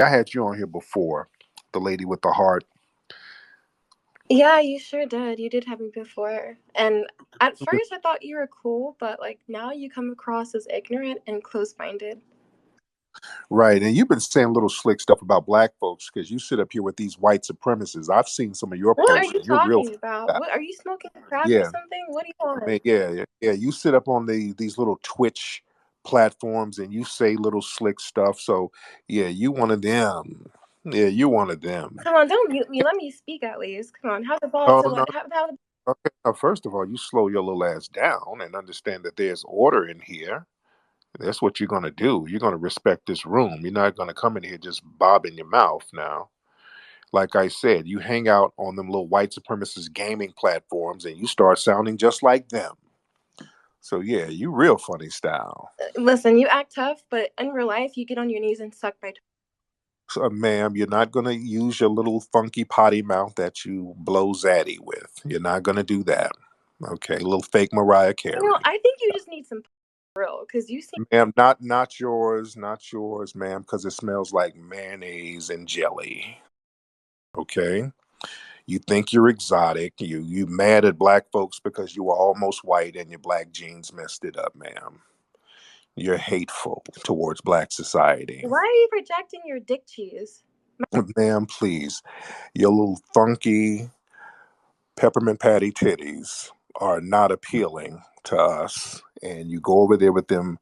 I had you on here before, the lady with the heart. Yeah, you sure did. You did have me before. And at first I thought you were cool, but like now you come across as ignorant and close-minded. Right. And you've been saying little slick stuff about black folks because you sit up here with these white supremacists. I've seen some of your What are posts you and you're real. talking about? What are you smoking crack or Yeah, something? What do you want? man, yeah. You sit up on these little Twitch platforms and you say little slick stuff. So yeah, you one of them. Yeah, you one of them. Come on, don't mute me. Let me speak at least. Come on, have the balls Oh to no. let have Okay. Now, first of all, you slow your little ass down and understand that there's order in here. That's what you're gonna do. You're gonna respect this room. You're not gonna come in here just bobbing your mouth now. Like I said, you hang out on them little white supremacist gaming platforms and you start sounding just like them. So yeah, you real funny style. listen. You act tough, but in real life, you get on your knees and suck my. So, ma'am, you're not gonna use your little funky potty mouth that you blow zaddy with. You're not gonna do that. Okay, little fake Mariah Carey. I think you just need some real because you seem. Ma'am, not yours, not yours, ma'am, because it smells like mayonnaise and jelly. Okay? You think you're exotic. You mad at black folks because you were almost white and your black genes messed it up, ma'am. You're hateful towards black society. Why are you projecting your dick cheese? Ma'am, please. Your little funky peppermint patty titties are not appealing to us. And you go over there with them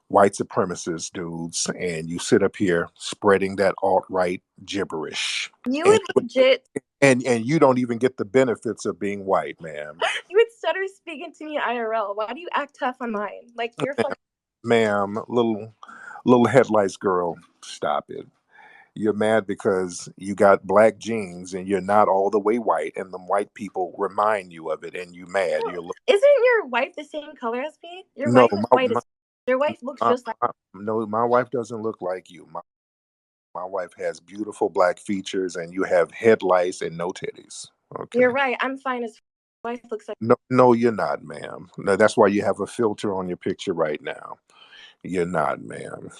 white supremacist dudes and you sit up here spreading that alt-right gibberish. You And would legit. and you don't even get the benefits of being white, ma'am. You would stutter speaking to me IRL. Why do you act tough on mine? Like you're fucking. Ma'am, little headlights girl, stop it. You're mad because you got black genes and you're not all the way white, and the white people remind you of it, and you mad. Isn't your wife the same color as me? Your No, wife is white as. Your wife looks just like. no, my wife doesn't look like you. My wife has beautiful black features, and you have headlights and no titties. Okay. You're right. I'm fine as. Wife looks like. No, no, you're not, ma'am. No, that's why you have a filter on your picture right now. You're not, ma'am.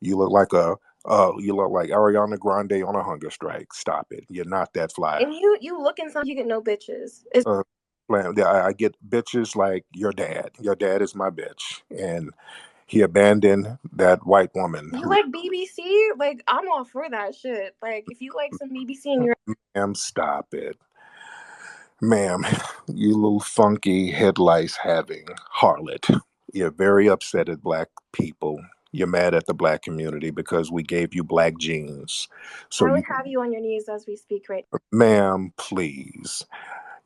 You look like you look like Ariana Grande on a hunger strike. Stop it. You're not that fly. And you look and sound you get no bitches. It's. Uh, yeah, I get bitches like your dad. Your dad is my bitch, and he abandoned that white woman You who. like BBC? Like I'm all for that shit. Like if you like some BBC and you're. Ma'am, stop it. Ma'am, you little funky headlights having harlot. You're very upset at black people. You're mad at the black community because we gave you black genes. So I you, would have you on your knees as we speak right. ma'am, please.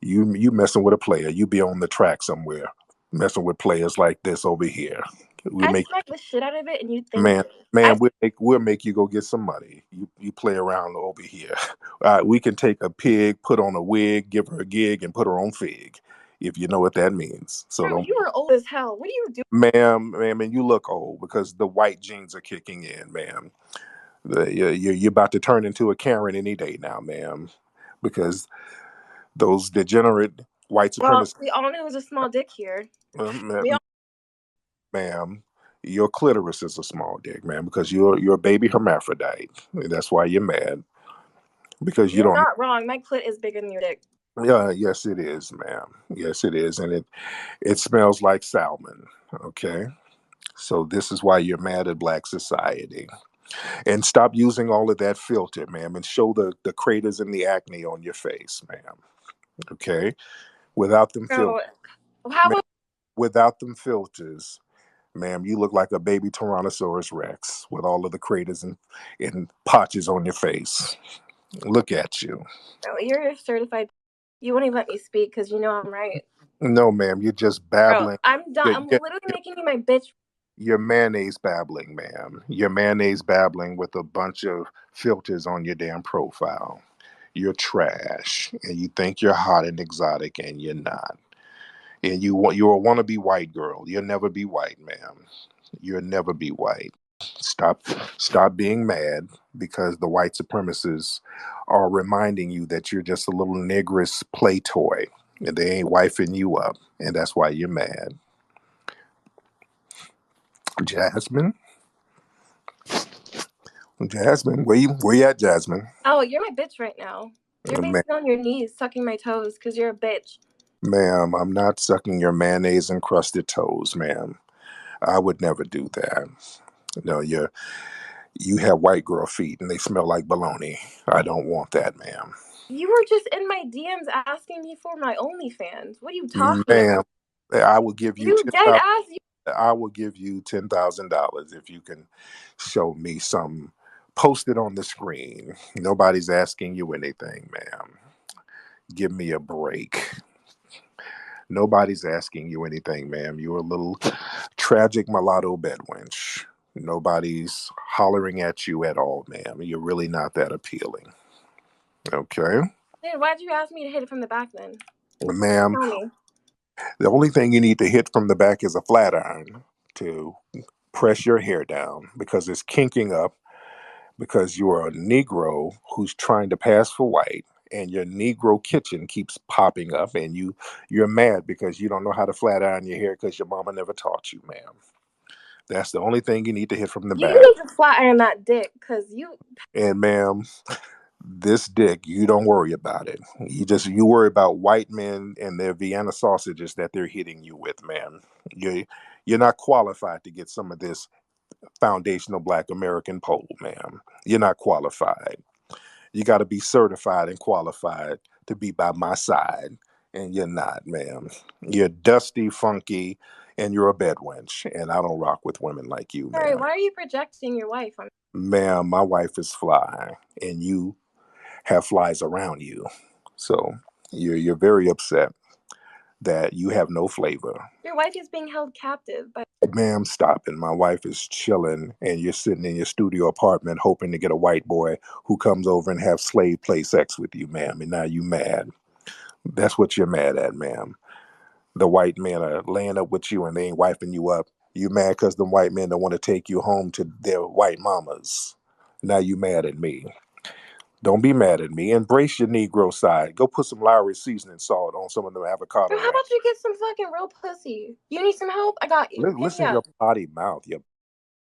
You messing with a player. You be on the track somewhere, messing with players like this over here. We I make smack the shit out of it and you thank man, me. man, we'll make you go get some money. You play around over here. We can take a pig, put on a wig, give her a gig, and put her on fig, if you know what that means. So Bro, don't, you are old as hell. What do you do? ma'am, and you look old because the white genes are kicking in, ma'am. You're about to turn into a Karen any day now, ma'am, because those degenerate white Well, supremacists, we all knew it was a small dick here. We um, all. ma'am, your clitoris is a small dick, ma'am, because you're a baby hermaphrodite. That's why you're mad. Because you You're don't. not wrong. My clit is bigger than your dick. Yeah, yes, it is, ma'am. Yes, it is, and it smells like salmon. Okay, so this is why you're mad at black society. And stop using all of that filter, ma'am, and show the craters and the acne on your face, ma'am. Okay, without them So filters, how about without them filters, ma'am, you look like a baby Tyrannosaurus Rex with all of the craters and patches on your face. Look at you. you're certified? You won't even let me speak because you know I'm right. No, ma'am, you're just Bro, babbling. I'm done. You're, I'm you're, literally making you my bitch. you're mayonnaise babbling, ma'am. You're mayonnaise babbling with a bunch of filters on your damn profile. You're trash, and you think you're hot and exotic, and you're not. And you're a wannabe white girl. You'll never be white, ma'am. You'll never be white. Stop, stop being mad because the white supremacists are reminding you that you're just a little negress play toy, and they ain't wifing you up, and that's why you're mad. Jasmine, Jasmine, where you at, Jasmine? Oh, you're my bitch right now. You're Ma- basically on your knees sucking my toes because you're a bitch. Ma'am, I'm not sucking your mayonnaise encrusted toes, ma'am. I would never do that. No, you have white girl feet and they smell like bologna. I don't want that, ma'am. You were just in my DMs asking me for my OnlyFans. What are you talking Ma'am, about? I will give you You ten dead thousand. ass. I will give you $10,000 if you can show me some. Post it on the screen. Nobody's asking you anything, ma'am. Give me a break. Nobody's asking you anything, ma'am. You're a little tragic mulatto bedwench. Nobody's hollering at you at all, ma'am. You're really not that appealing. Okay? Dude, why'd you ask me to hit it from the back then? Ma'am, Tell me. the only thing you need to hit from the back is a flat iron to press your hair down because it's kinking up because you are a Negro who's trying to pass for white, and your Negro kitchen keeps popping up, and you're mad because you don't know how to flat iron your hair because your mama never taught you, ma'am. That's the only thing you need to hit from the You back. need to flat iron that dick because you. And ma'am, this dick, you don't worry about it. You worry about white men and their Vienna sausages that they're hitting you with, ma'am. You you're not qualified to get some of this foundational Black American pole, ma'am. You're not qualified. You got to be certified and qualified to be by my side, and you're not, ma'am. You're dusty, funky, and you're a bedwench, and I don't rock with women like you, Sorry, ma'am. why are you projecting your wife on? Ma'am, my wife is fly, and you have flies around you, so you're very upset that you have no flavor. Your wife is being held captive by. Ma'am, stop it. My wife is chilling, and you're sitting in your studio apartment hoping to get a white boy who comes over and have slave play sex with you, ma'am. And now you mad. That's what you're mad at, ma'am. The white men are laying up with you and they ain't wiping you up. You mad because the white men don't want to take you home to their white mamas. Now you mad at me. Don't be mad at me. Embrace your Negro side. Go put some Lowry seasoning salt on some of the avocado Bro, how ranch. about you get some fucking real pussy? You need some help? I got you. Hit me Listen to up. your potty mouth. Your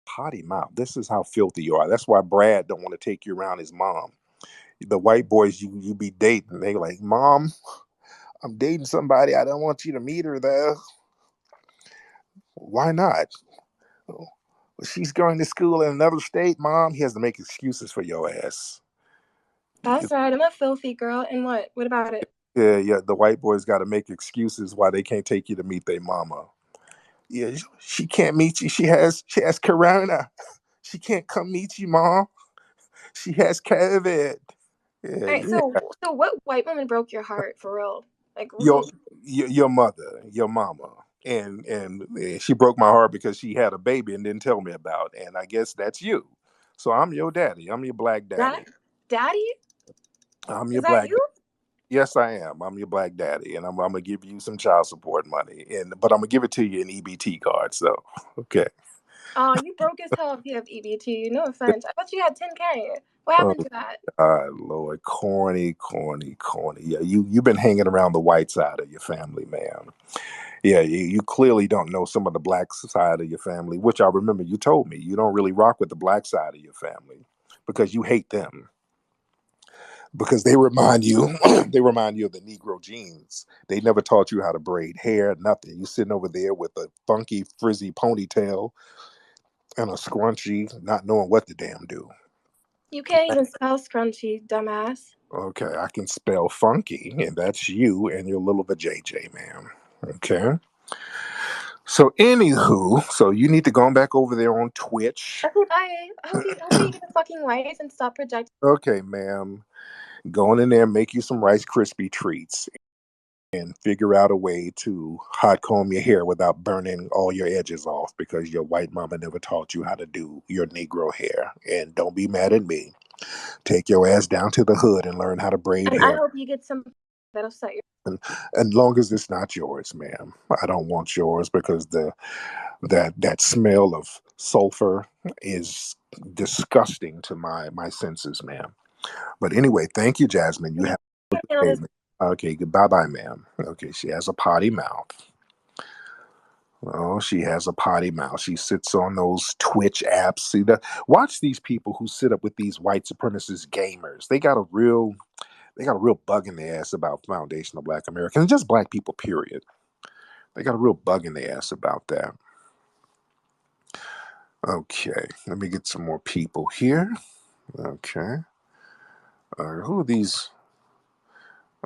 potty mouth. This is how filthy you are. That's why Brad don't want to take you around his mom. The white boys you be dating, they like, Mom, I'm dating somebody. I don't want you to meet her though. Why not? "Oh, she's going to school in another state, Mom." He has to make excuses for your ass. That's right. I'm a filthy girl. And what? What about it? Yeah, yeah. The white boys got to make excuses why they can't take you to meet their mama. Yeah, she can't meet you. She has corona. She can't come meet you, Mom. She has COVID. Yeah, All right. yeah. So what white woman broke your heart for real? Like your who? your mother, your mama, and she broke my heart because she had a baby and didn't tell me about. And I guess that's you. So I'm your daddy. I'm your black That daddy. daddy? I'm your Is that black. you? Yes, I am. I'm your black daddy, and I'm gonna give you some child support money, but I'm gonna give it to you in EBT cards. So, okay. Oh, you broke as hell if you have EBT. No offense. I thought you had 10K. What Oh happened to that? Lord, corny, corny, corny. Yeah, you've been hanging around the white side of your family, man. Yeah, you clearly don't know some of the black side of your family, which I remember you told me you don't really rock with the black side of your family because you hate them because they remind you they remind you of the Negro genes. They never taught you how to braid hair, nothing. You sitting over there with a funky frizzy ponytail and a scrunchie, not knowing what to damn do. You can't even spell scrunchy, dumbass. Okay, I can spell funky, and that's you and your little vajayjay, ma'am. Okay. So, anywho, so you need to go back over there on Twitch. Okay, bye. I hope you get a fucking wife and stop projecting. Okay, ma'am. Go in there, make you some Rice Krispie treats, and figure out a way to hot comb your hair without burning all your edges off because your white mama never taught you how to do your Negro hair. And don't be mad at me. Take your ass down to the hood and learn how to braid And I hair. hope you get some that'll set your. And long as it's not yours, ma'am. I don't want yours because that smell of sulfur is disgusting to my senses, ma'am. But anyway, thank you, Jasmine. You have a good Handle day, this. ma'am. Okay, goodbye, bye, ma'am. Okay, she has a potty mouth. Oh, she has a potty mouth. She sits on those Twitch apps. See that? Watch these people who sit up with these white supremacist gamers. They got a real bug in their ass about foundational Black Americans, just Black people. Period. They got a real bug in their ass about that. Okay, let me get some more people here. Okay, who are these?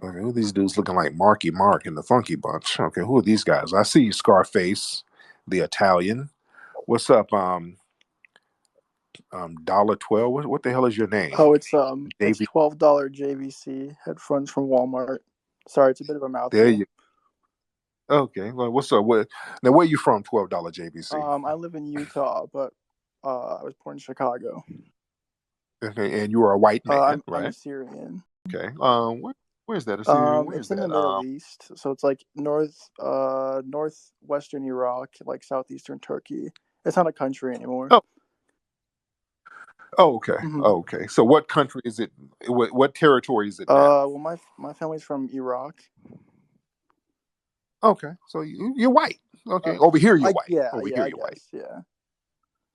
Okay, who are these dudes looking like Marky Mark and the Funky Bunch? Okay, who are these guys? I see you, Scarface, the Italian. What's up, $12? What the hell is your name? Oh, it's Davy. $12 JVC headphones from Walmart. Sorry, it's a bit of a There mouthful. you. Okay, well, what's up? Now, where you from? $12 JVC. I live in Utah, but I was born in Chicago. Okay, and you are a white man, I'm right? Assyrian. Okay. Where's that Assyrian? Where's It's in that? the Middle East, so it's like northwestern Iraq, like southeastern Turkey. It's not a country anymore. Oh, oh, okay, hmm okay. So, what country is it? What territory is it now? Well, my family's from Iraq. Okay, so you're white. Uh, Okay, over here you're white. Over yeah, here I you're white. guess, yeah,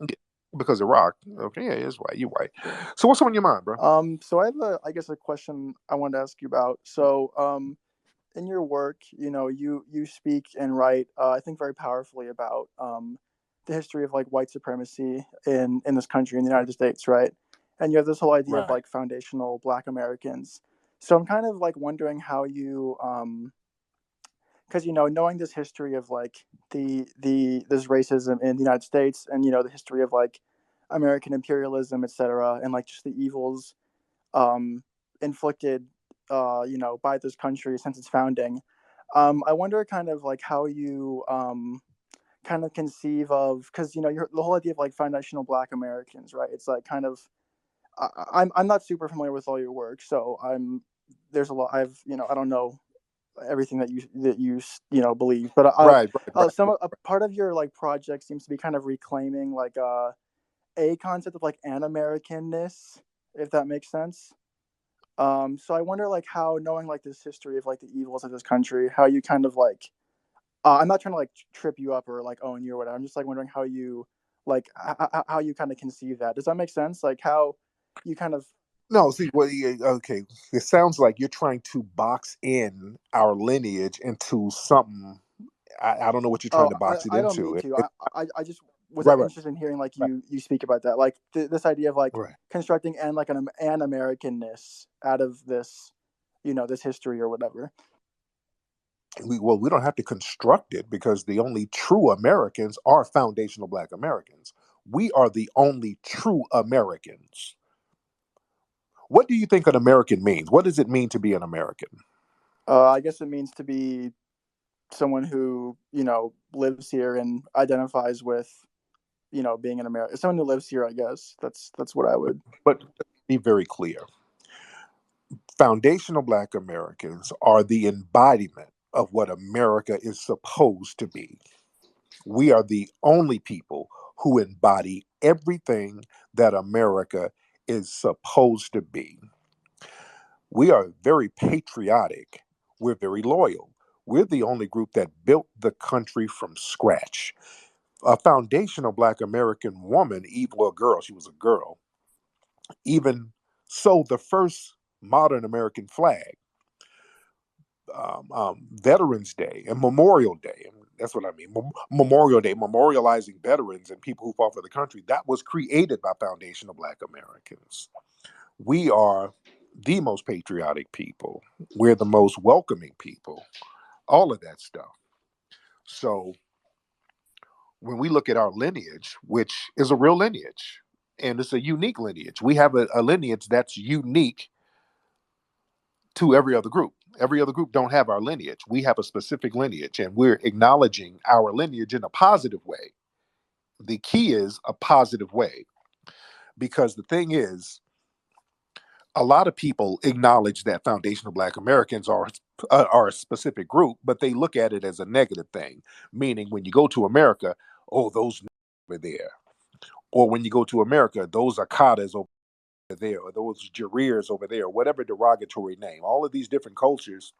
Okay. Because Iraq. Okay, yeah, it's white. You're white. sure. So, what's on your mind, bro? So I have I guess a question I wanted to ask you about. So, in your work, you speak and write, I think very powerfully about the history of like white supremacy in this country, in the United States, right? And you have this whole idea of Right. like foundational Black Americans. So I'm kind of like wondering how you, because knowing this history of like the this racism in the United States, and the history of like American imperialism, etc., and like just the evils um, inflicted, by this country since its founding. I wonder kind of like how you kind of conceive of, because the whole idea of like foundational Black Americans, right? It's like kind of I'm not super familiar with all your work, so there's a lot I don't know everything that you believe, but Right. Right. Right. some a part of your like project seems to be kind of reclaiming like a concept of like an Americanness, if that makes sense. So I wonder like how knowing like this history of like the evils of this country, how you kind of like I'm not trying to like trip you up or like own you or whatever. I'm just like wondering how you like how you kind of conceive that. Does that make sense? Like how you kind of No, see, well, yeah, okay. It sounds like you're trying to box in our lineage into something. I don't know what you're trying oh to box it I don't mean into. to. I just was Right, right, interested in hearing like right, you speak about that, like this idea of like right. constructing and like an Americanness out of this this history or whatever. We don't have to construct it because the only true Americans are foundational Black Americans. We are the only true Americans. What do you think an American means? What does it mean to be an American? I guess it means to be someone who lives here and identifies with being an American, someone who lives here. I guess that's what I would. But be very clear. Foundational Black Americans are the embodiment of what America is supposed to be. We are the only people who embody everything that America is supposed to be. We are very patriotic. We're very loyal. We're the only group that built the country from scratch. A foundational Black American woman, well, girl, she was a girl, even sewed the first modern American flag. Veterans Day and Memorial Day. That's what I mean. Memorial Day, memorializing veterans and people who fought for the country. That was created by foundational Black Americans. We are the most patriotic people. We're the most welcoming people. All of that stuff. So when we look at our lineage, which is a real lineage, and it's a unique lineage, we have a lineage that's unique to every other group. Every other group don't have our lineage. We have a specific lineage, and we're acknowledging our lineage in a positive way. The key is a positive way, because the thing is, a lot of people acknowledge that foundational Black Americans are a specific group, but they look at it as a negative thing. Meaning, when you go to America, oh, those over there, or when you go to America, those Akatas over there, or those Jareers over there, whatever derogatory name. All of these different cultures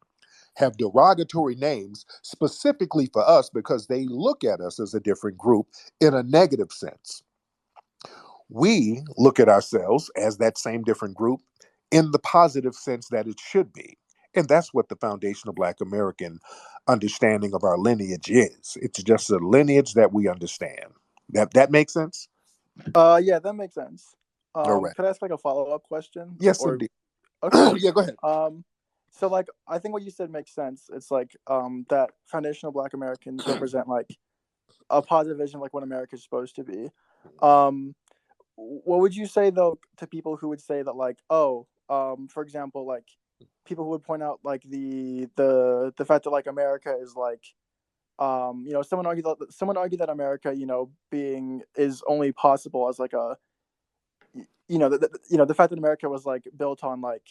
have derogatory names specifically for us because they look at us as a different group in a negative sense. We look at ourselves as that same different group in the positive sense that it should be. And that's what the foundational Black American understanding of our lineage is. It's just a lineage that we understand. That makes sense? Yeah, that makes sense. All right. Could I ask like a follow-up question? Yes, Or indeed. okay. Yeah, go ahead. So like I think what you said makes sense. It's like that foundational Black Americans represent like a positive vision of like what America is supposed to be. What would you say though to people who would say that like, oh, for example, like people who would point out like the fact that like America is like someone argued that America, being is only possible as like a the fact that America was like built on like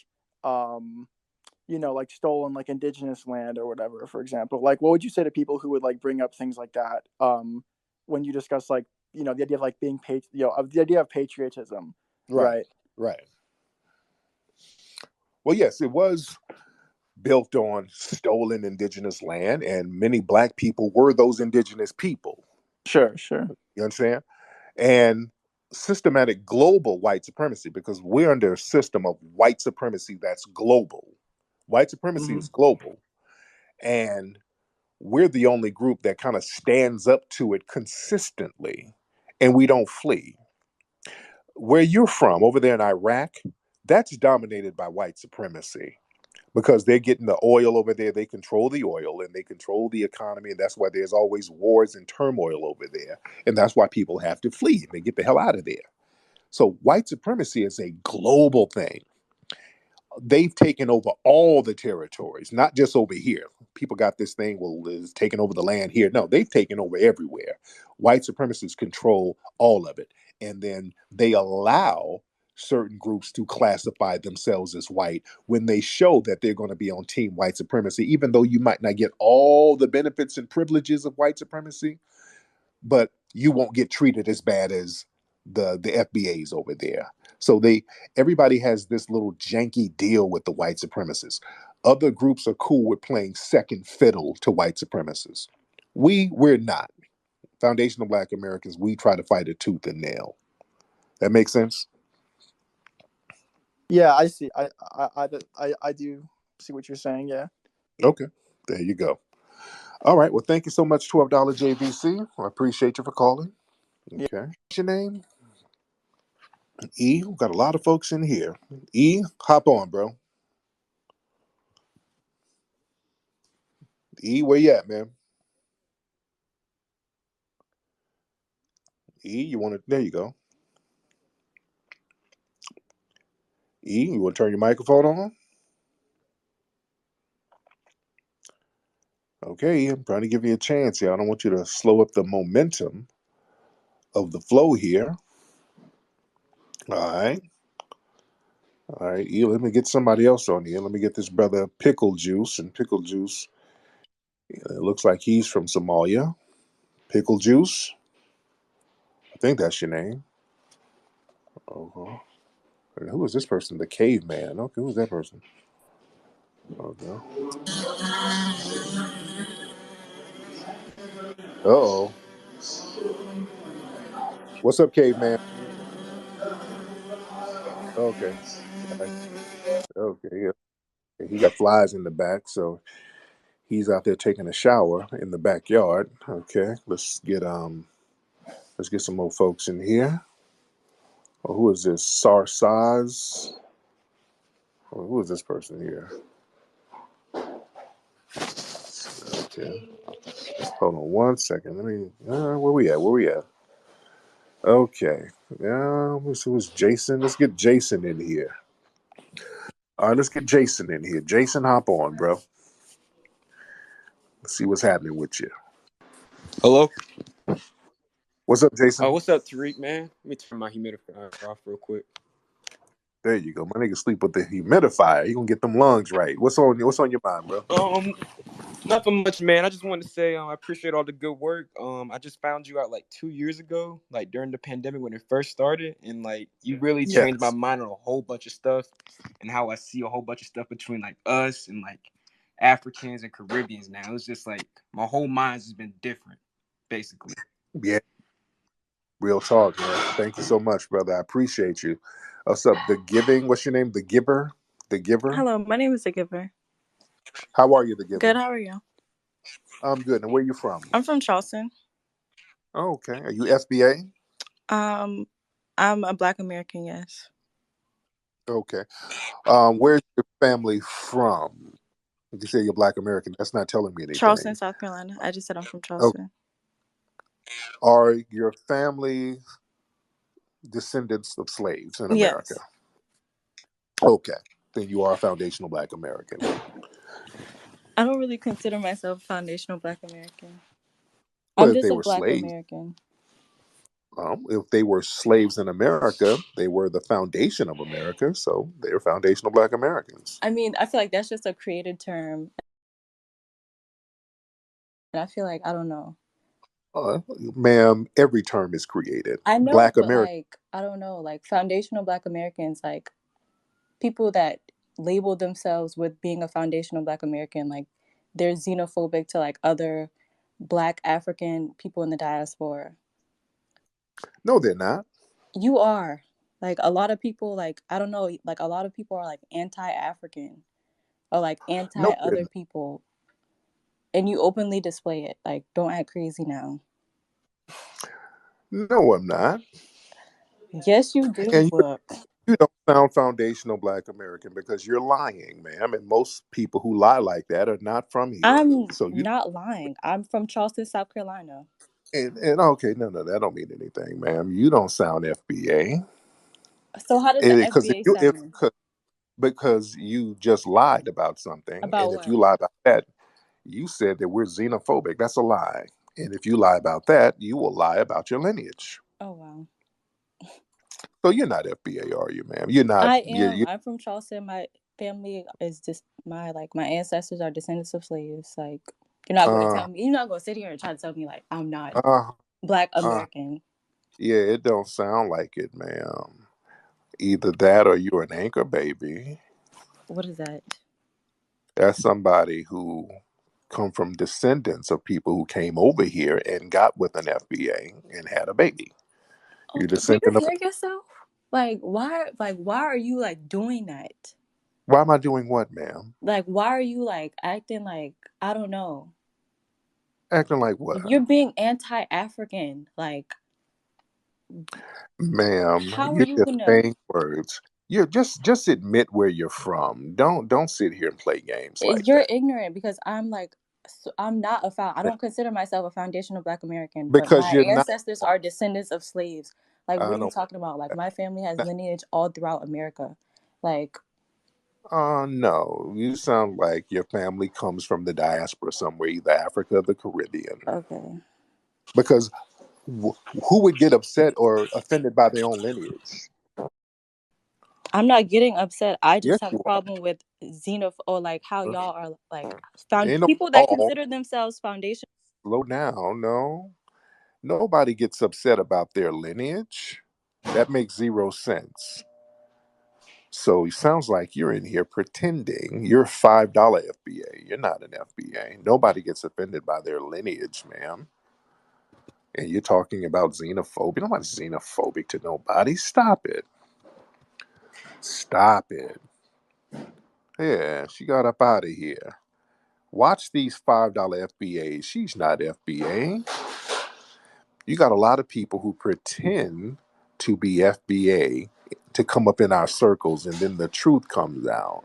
like stolen like indigenous land or whatever, for example. Like what would you say to people who would like bring up things like that when you discuss like the idea of like being of the idea of patriotism, Right, right? right. Well, yes, it was built on stolen indigenous land, and many Black people were those indigenous people. Sure. You understand? And systematic global white supremacy, because we're under a system of white supremacy that's global. White supremacy Mm-hmm. is global, and we're the only group that kind of stands up to it consistently, and we don't flee. Where you're from, over there in Iraq, that's dominated by white supremacy because they're getting the oil over there. They control the oil and they control the economy, and that's why there's always wars and turmoil over there. And that's why people have to flee and they get the hell out of there. So white supremacy is a global thing. They've taken over all the territories, not just over here. People got this thing, well, is taking over the land here. No, they've taken over everywhere. White supremacists control all of it. And then they allow certain groups to classify themselves as white when they show that they're going to be on team white supremacy, even though you might not get all the benefits and privileges of white supremacy, but you won't get treated as bad as the FBAs over there. So everybody has this little janky deal with the white supremacists. Other groups are cool with playing second fiddle to white supremacists. We're not. Foundational Black Americans, we try to fight it tooth and nail. That makes sense? Yeah, I see. I do see what you're saying. Yeah. Okay. There you go. All right. Well, thank you so much, $12 JVC. I appreciate you for calling. Yeah. Okay. What's your name? E. We've got a lot of folks in here. E, hop on, bro. E, where you at, man? E, you want to? There you go. E, you want to turn your microphone on? Okay, I'm trying to give you a chance here. I don't want you to slow up the momentum of the flow here. All right. All right, E, let me get somebody else on here. Let me get this brother Pickle Juice. And Pickle Juice, it looks like he's from Somalia. Pickle Juice, I think that's your name. Okay. And who is this person? The caveman. Okay, who's that person? Okay. Uh-oh. What's up, caveman? Okay. All right. Okay, yeah. He got flies in the back, so he's out there taking a shower in the backyard. Okay, let's get some more folks in here. Oh, who is this? Sarsaz. Oh, who is this person here? Okay, hold on one second. Let me. Where we at? Where we at? Okay. Yeah, let's see who's Jason. Let's get Jason in here. All right, let's get Jason in here. Jason, hop on, bro. Let's see what's happening with you. Hello. What's up, Jason? What's up, Tariq, man? Let me turn my humidifier off real quick. There you go. My nigga sleep with the humidifier. He gonna get them lungs right. What's on your mind, bro? Nothing much, man. I just wanted to say I appreciate all the good work. I just found you out like 2 years ago, like during the pandemic when it first started, and like you really changed my Yes. mind on a whole bunch of stuff and how I see a whole bunch of stuff between like us and like Africans and Caribbeans now. It's just like my whole mind's just been different, basically. Yeah, real talk, man. Thank you so much, brother. I appreciate you. What's up? The Giving. What's your name? The Giver. The Giver. Hello, my name is The Giver. How are you, The Good, Giver? how are you? I'm good. And where you from? I'm from Charleston. Oh, okay. Are you FBA? Um, I'm a Black American, yes. Okay. Where's your family from? You say you're Black American. That's not telling me Charleston, anything. South Carolina. I just said I'm from Oh, Charleston. are your family descendants of slaves in America? Yes. Okay. Then you are a foundational Black American. I don't really consider myself foundational Black American. Well, I'm if just they a were Black slaves, American. if they were slaves in America, they were the foundation of America, so they're foundational Black Americans. I mean, I feel like that's just a created term. And I feel like, I don't know. Ma'am, every term is created. I know, Black but American. like, I don't know, like foundational Black Americans, like people that label themselves with being a foundational Black American, like they're xenophobic to like other Black African people in the diaspora. No, they're not. You are. Like a lot of people, like I don't know, like a lot of people are like anti-African or like anti No, they're other people, and you openly display it. Like, don't act crazy now. not. No, I'm not. Yes, you do, And but you don't sound foundational Black American because you're lying, ma'am. And most people who lie like that are not from here. I'm So you not lying. I'm from Charleston, South Carolina. and okay, no, that don't mean anything, ma'am. You don't sound FBA So how does the because if FBA you if sound? because you just lied about something, About and if you what? lie about that, you said that we're xenophobic. That's a lie. And if you lie about that, you will lie about your lineage. Oh wow. So you're not FBA, are you, ma'am? You're not. I You, am. you I'm from Charleston. My family is just my ancestors are descendants of slaves. Like you're not going to uh, tell me. You're not going to sit here and try to tell me like I'm not uh, Black uh, American. yeah, it don't sound like it, ma'am. Either that or you're an anchor baby. What is that? That's somebody who come from descendants of people who came over here and got with an FBA and had a baby. You're Okay, do you descendant of. hear yourself? Like why? Like why are you like doing that? Why am I doing what, ma'am? Like why are you like acting like I don't know? Acting like what? You're being anti-African. Like Ma'am, how are you're you just gonna? saying words. You're just admit where you're from. Don't sit here and play games like You're that. ignorant because I'm like I'm not a found. I don't consider myself a foundational Black American, but Because my you're not. ancestors are descendants of slaves. Like what I are you don't. talking about? Like my family has lineage all throughout America. Like No. You sound like your family comes from the diaspora somewhere, either Africa or the Caribbean. okay. Because who would get upset or offended by their own lineage? I'm not getting upset. I Yes, just have a you are. problem with or like how y'all are like found Ain't no people that all. consider themselves foundation. Slow down. No. Nobody gets upset about their lineage. That makes zero sense. So it sounds like you're in here pretending you're a $5 FBA. You're not an FBA. Nobody gets offended by their lineage, ma'am. And you're talking about xenophobia. Nobody's xenophobic to nobody. Stop it. Stop it. Yeah, she got up out of here. Watch these $5 FBAs. She's not FBA. You got a lot of people who pretend to be FBA to come up in our circles, and then the truth comes out.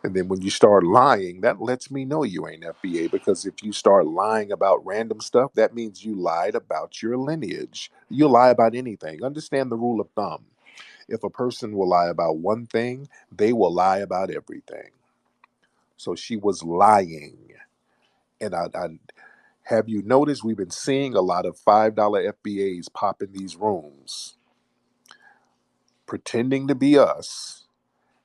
And then when you start lying, that lets me know you ain't FBA, because if you start lying about random stuff, that means you lied about your lineage. You lie about anything. Understand the rule of thumb. If a person will lie about one thing, they will lie about everything. So she was lying. And I have you noticed we've been seeing a lot of $5 FBAs pop in these rooms, pretending to be us,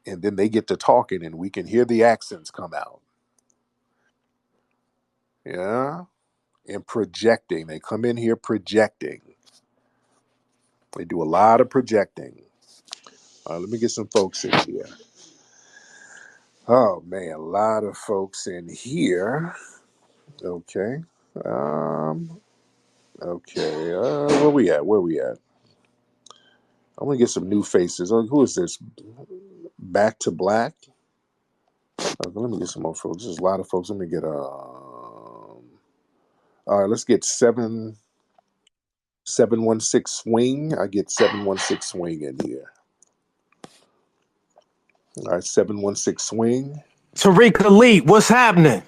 and then they get to talking and we can hear the accents come out. Yeah. And projecting. They come in here projecting. They do a lot of projecting. Let me get some folks in here. Oh man, a lot of folks in here. Okay. Um. Okay. Where we at? Where we at? I want to get some new faces. Oh, who is this? Back to Black. Okay, let me get some more folks. There's a lot of folks. Let me get all right, let's get 716 swing. I get 716 swing in here. All right, 716 swing. Tariq Elite, what's happening?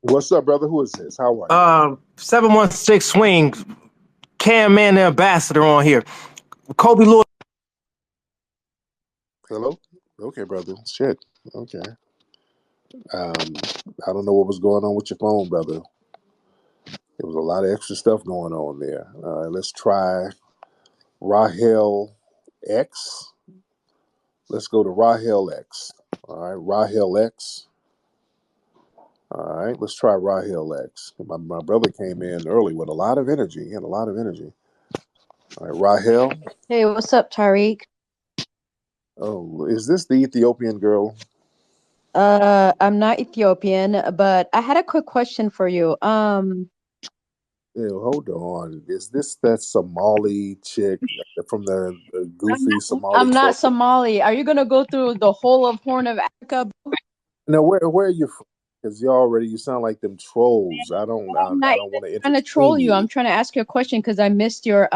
What's up, brother? Who is this? How are you? 716 Swing, Cam Man the Ambassador on here. Kobe Lewis. Hello? Okay, brother. Shit. Okay. Um, I don't know what was going on with your phone, brother. There was a lot of extra stuff going on there. All right, let's try Rahel X. Let's go to Rahel X. All right, Rahel X. All right, let's try Rahel X. My brother came in early with a lot of energy. He had a lot of energy. All right, Rahel. Hey, what's up, Tariq? Oh, is this the Ethiopian girl? I'm not Ethiopian, but I had a quick question for you. Yeah, hold on. Is this that Somali chick from the goofy Somali I'm not troll? Somali. Are you gonna go through the whole of Horn of Africa? No, where are you from? Because you sound like them trolls. I don't I'm not want to even trying to entertain troll you. you. I'm trying to ask you a question because I missed your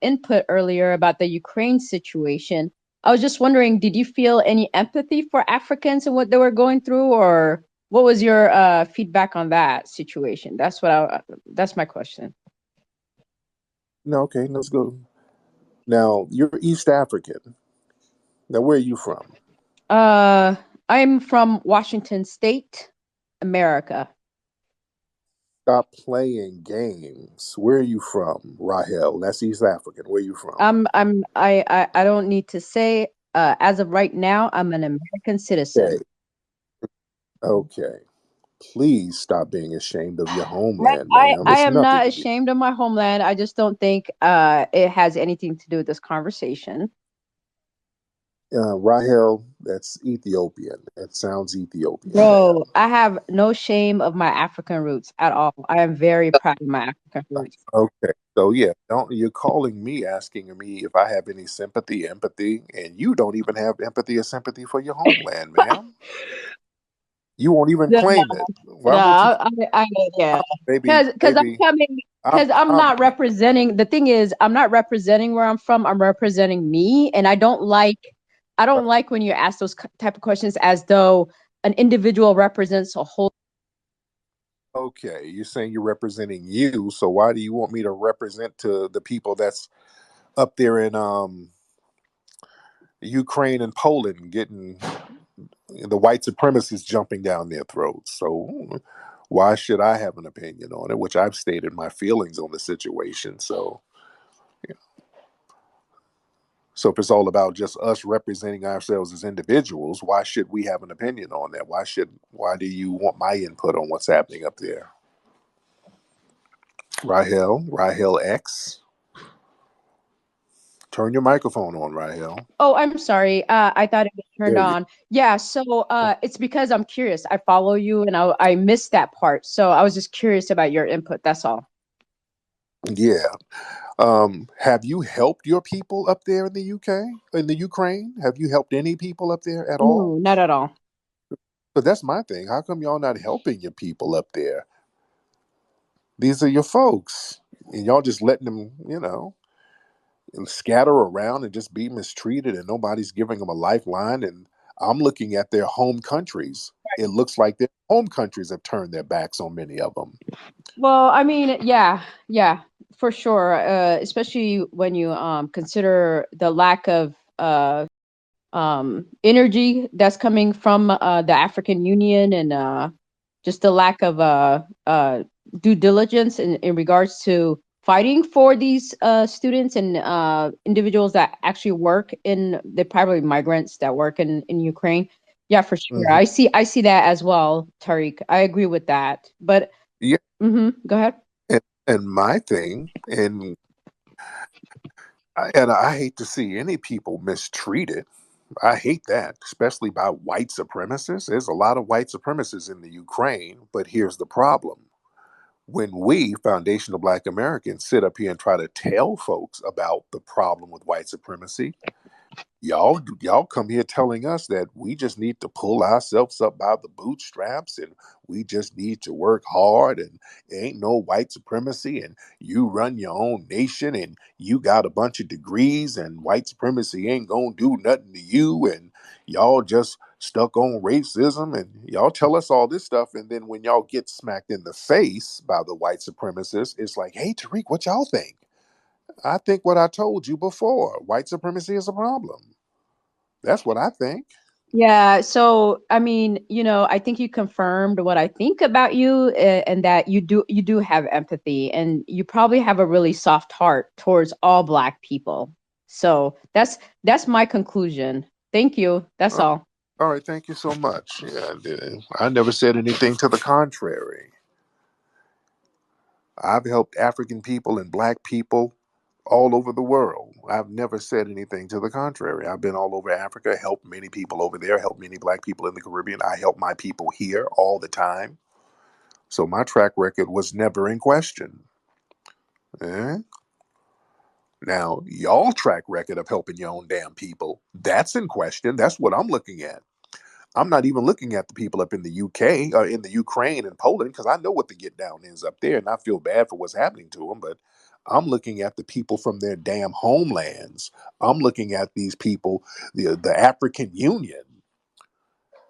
input earlier about the Ukraine situation. I was just wondering, did you feel any empathy for Africans and what they were going through, or what was your feedback on that situation? That's my question. No, okay, let's go. Now you're East African. Now where are you from? Uh, I'm from Washington State, America. Stop playing games. Where are you from, Rahel? That's East African. Where are you from? I don't need to say, as of right now, I'm an American citizen. Okay. Okay. Please stop being ashamed of your Right. homeland, I, ma'am. I It's am nothing not to be. ashamed of my homeland. I just don't think it has anything to do with this conversation. Rahel, that's Ethiopian. That sounds Ethiopian, ma'am. Bro, I have no shame of my African roots at all. I am very proud of my African roots. Okay. So yeah, don't you're calling me asking me if I have any sympathy, empathy, and you don't even have empathy or sympathy for your homeland, ma'am. You won't even No, claim it. Why no, would you? yeah, Baby, because I'm baby, coming, I'm, because I'm I'm not representing. The thing is, I'm not representing where I'm from. I'm representing me, and I don't like when you ask those type of questions as though an individual represents a whole. okay. You're saying you're representing you, so why do you want me to represent to the people that's up there in Ukraine and Poland getting the white supremacists jumping down their throats? So why should I have an opinion on it? Which I've stated my feelings on the situation. So if it's all about just us representing ourselves as individuals, why should we have an opinion on that? Why do you want my input on what's happening up there? Rahel X. Turn your microphone on, Rahel. Oh, I'm sorry. I thought it was turned There you on. Yeah, so it's because I'm curious. I follow you, and I missed that part. So I was just curious about your input. That's all. Yeah. Have you helped your people up there in the UK, in the Ukraine? Have you helped any people up there at No, all? not at all. But that's my thing. How come y'all not helping your people up there? These are your folks. And y'all just letting them, and scatter around and just be mistreated and nobody's giving them a lifeline. And I'm looking at their home countries. It looks like their home countries have turned their backs on many of them. Well, I mean, yeah, for sure. Especially when you consider the lack of energy that's coming from the African Union, and just the lack of due diligence in regards to fighting for these students and individuals that actually work in the probably migrants that work in Ukraine. Yeah, for sure. Hmm. I see that as well, Tariq. I agree with that. But Yeah. go ahead. And my thing, and I hate to see any people mistreated. I hate that, especially by white supremacists. There's a lot of white supremacists in the Ukraine, but here's the problem. When we, foundational Black Americans, sit up here and try to tell folks about the problem with white supremacy, y'all come here telling us that we just need to pull ourselves up by the bootstraps and we just need to work hard and there ain't no white supremacy and you run your own nation and you got a bunch of degrees and white supremacy ain't gonna do nothing to you and y'all just stuck on racism and y'all tell us all this stuff and then when y'all get smacked in the face by the white supremacists, it's like, hey Tariq, what y'all think? I think what I told you before. White supremacy is a problem. That's what I think. Yeah, so I mean, I think you confirmed what I think about you, and that you do have empathy, and you probably have a really soft heart towards all Black people. So that's my conclusion. Thank you. That's Uh, all. all right, thank you so much. Yeah, I never said anything to the contrary. I've helped African people and Black people all over the world. I've never said anything to the contrary. I've been all over Africa, helped many people over there, helped many Black people in the Caribbean. I help my people here all the time. So my track record was never in question. Eh? Now, y'all track record of helping your own damn people, that's in question. That's what I'm looking at. I'm not even looking at the people up in the UK or in the Ukraine and Poland because I know what the get down is up there and I feel bad for what's happening to them. But I'm looking at the people from their damn homelands. I'm looking at these people, the African Union.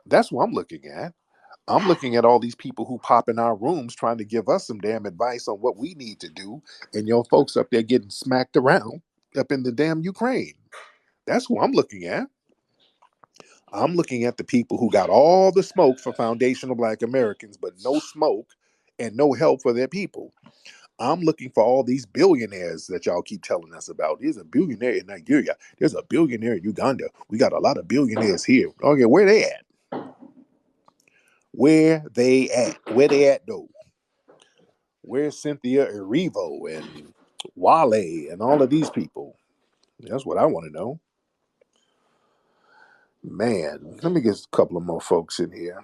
That's what I'm looking at. I'm looking at all these people who pop in our rooms trying to give us some damn advice on what we need to do. And your folks up there getting smacked around up in the damn Ukraine. That's who I'm looking at. I'm looking at the people who got all the smoke for foundational Black Americans, but no smoke and no help for their people. I'm looking for all these billionaires that y'all keep telling us about. There's a billionaire in Nigeria. There's a billionaire in Uganda. We got a lot of billionaires here. Okay, where they at? Where they at? Where they at though? Where's Cynthia Erivo and Wale and all of these people? That's what I want to know. Man, let me get a couple of more folks in here.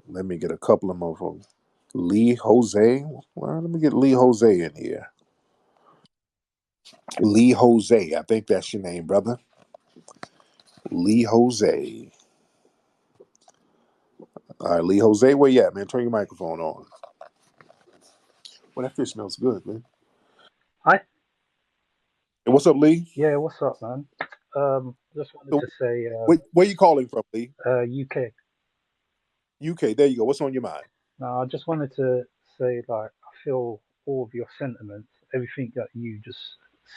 Let me get a couple of more folks. Lee Jose. Well, let me get Lee Jose in here. Lee Jose. I think that's your name, brother. Lee Jose. All right, Lee Jose, where you at, man? Turn your microphone on. Well, that fish smells good, man. Hi. And what's up, Lee? Yeah, what's up, man? Just wanted So, to say, where you calling from, Lee? UK. UK. There you go. What's on your mind? Now, I just wanted to say, like, I feel all of your sentiments, everything that you just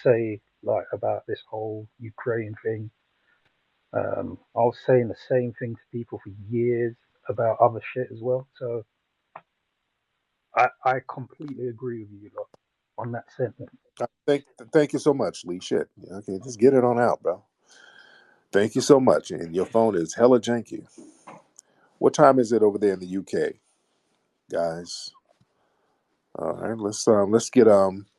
say, like, about this whole Ukraine thing. I was saying the same thing to people for years about other shit as well. So I completely agree with you lot on that sentiment. Thank you so much, Lee. Shit. Okay, just get it on out, bro. Thank you so much. And your phone is hella janky. What time is it over there in the UK, guys? All right, let's get Samvura.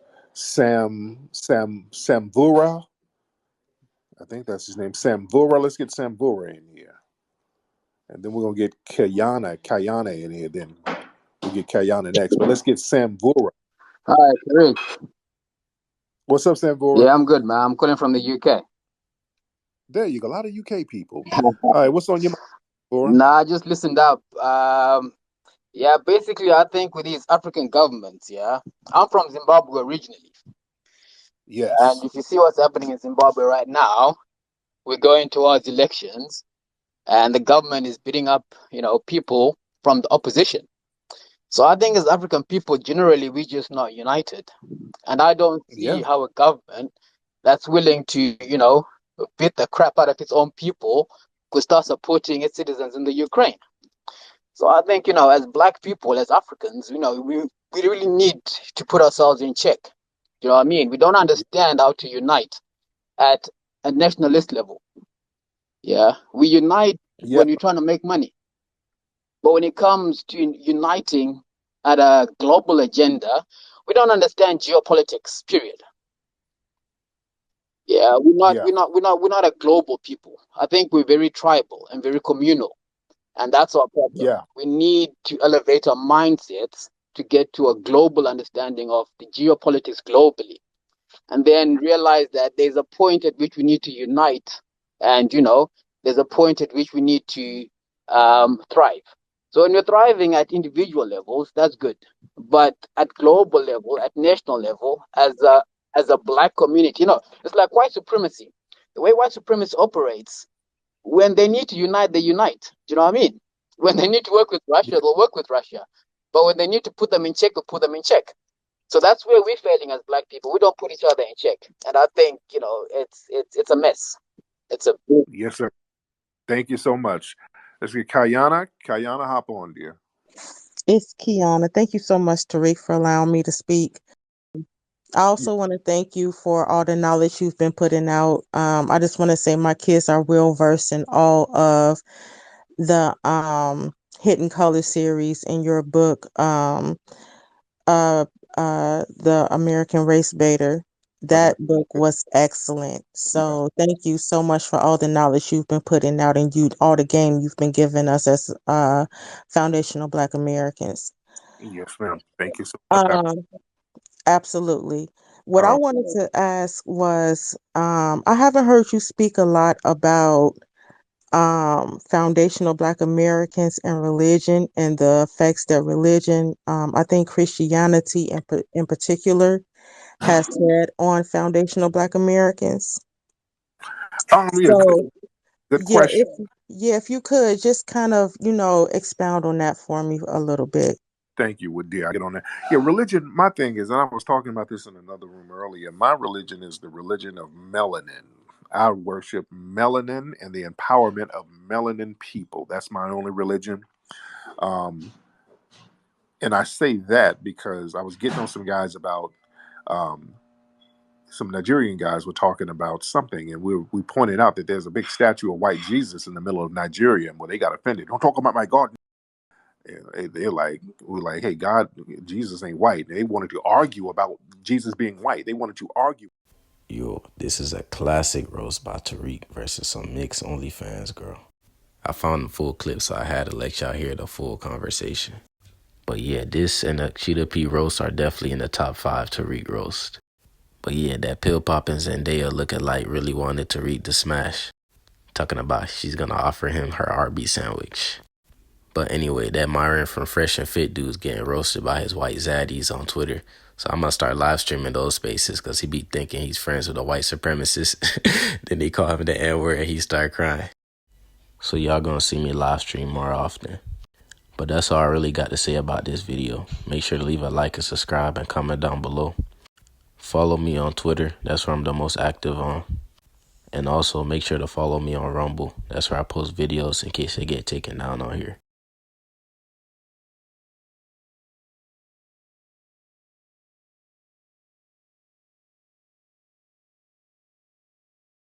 I think that's his name, Samvura. Let's get Samvura in here, and then we're gonna get Kayana in here. Then we'll get Kayana next, but let's get Samvura. Hi, Tariq. What's up, Samvura? Yeah, I'm good, man. I'm calling from the UK. There you go. A lot of UK people. All right, what's on your mind, Samvura? Nah, I just listened up. Yeah, basically, I think with these African governments, yeah, I'm from Zimbabwe originally. And Yes. if you see what's happening in Zimbabwe right now, we're going towards elections, and the government is beating up, people from the opposition. So I think as African people, generally, we're just not united. And I don't see Yeah. how a government that's willing to, beat the crap out of its own people could start supporting its citizens in the Ukraine. So I think, as Black people, as Africans, we really need to put ourselves in check. You know what I mean? We don't understand how to unite at a nationalist level. Yeah. We unite Yeah. when we're trying to make money. But when it comes to uniting at a global agenda, we don't understand geopolitics, period. Yeah, Yeah, we're not a global people. I think we're very tribal and very communal, and that's our problem. yeah, We need to elevate our mindsets to get to a global understanding of the geopolitics globally, and then realize that there's a point at which we need to unite, and there's a point at which we need to thrive. So when we're thriving at individual levels, that's good, but at global level, at national level, as a black community, it's like white supremacy. The way white supremacy operates, when they need to unite, they unite. Do you know what I mean? When they need to work with Russia, yeah. they'll work with Russia. But when they need to put them in check, they'll put them in check. So that's where we're failing as black people. We don't put each other in check, and I think it's a mess. It's a big. Yes, sir. Thank you so much. Let's get Kayana. Kayana, hop on, dear. It's Kiana. Thank you so much, Tariq, for allowing me to speak. I Yeah. also want to thank you for all the knowledge you've been putting out. I just want to say my kids are well versed in all of the Hidden Color series in your book, uh, the American Race Baiter. Okay. That book was excellent. Okay. So thank you so much for all the knowledge you've been putting out and all the game you've been giving us as foundational Black Americans. Yes, ma'am. Thank you so much. Um, Absolutely. What I Um, wanted to ask was, I haven't heard you speak a lot about foundational Black Americans and religion and the effects that religion, I think Christianity in particular, has had on foundational Black Americans. yeah, good, So, good yeah, question. if you could just kind of, expound on that for me a little bit. Thank you, Would I get on that? Yeah, religion. My thing is, and I was talking about this in another room earlier. My religion is the religion of melanin. I worship melanin and the empowerment of melanin people. That's my only religion. Um, and I say that because I was getting on some guys about um, some Nigerian guys were talking about something, and we pointed out that there's a big statue of white Jesus in the middle of Nigeria, and well, they got offended. Don't talk about my God. They're like, we're like, hey, God, Jesus ain't white. They wanted to argue about Jesus being white. They wanted to argue. Yo, this is a classic roast by Tariq versus some mixed OnlyFans girl. I found the full clip, so I had to let y'all hear the full conversation. But yeah, this and the Cheetah P roast are definitely in the top 5 Tariq roast. But yeah, that pill poppin' Zendaya looking like really wanted Tariq to smash. Talking about she's gonna offer him her Arby's sandwich. But anyway, that Myron from Fresh and Fit dude's getting roasted by his white zaddies on Twitter. So I'm gonna start live streaming those spaces because he be thinking he's friends with a white supremacist. Then they call him the N-word and he start crying. So y'all gonna see me live stream more often. But that's all I really got to say about this video. Make sure to leave a like and subscribe and comment down below. Follow me on Twitter. That's where I'm the most active on. And also make sure to follow me on Rumble. That's where I post videos in case they get taken down on here.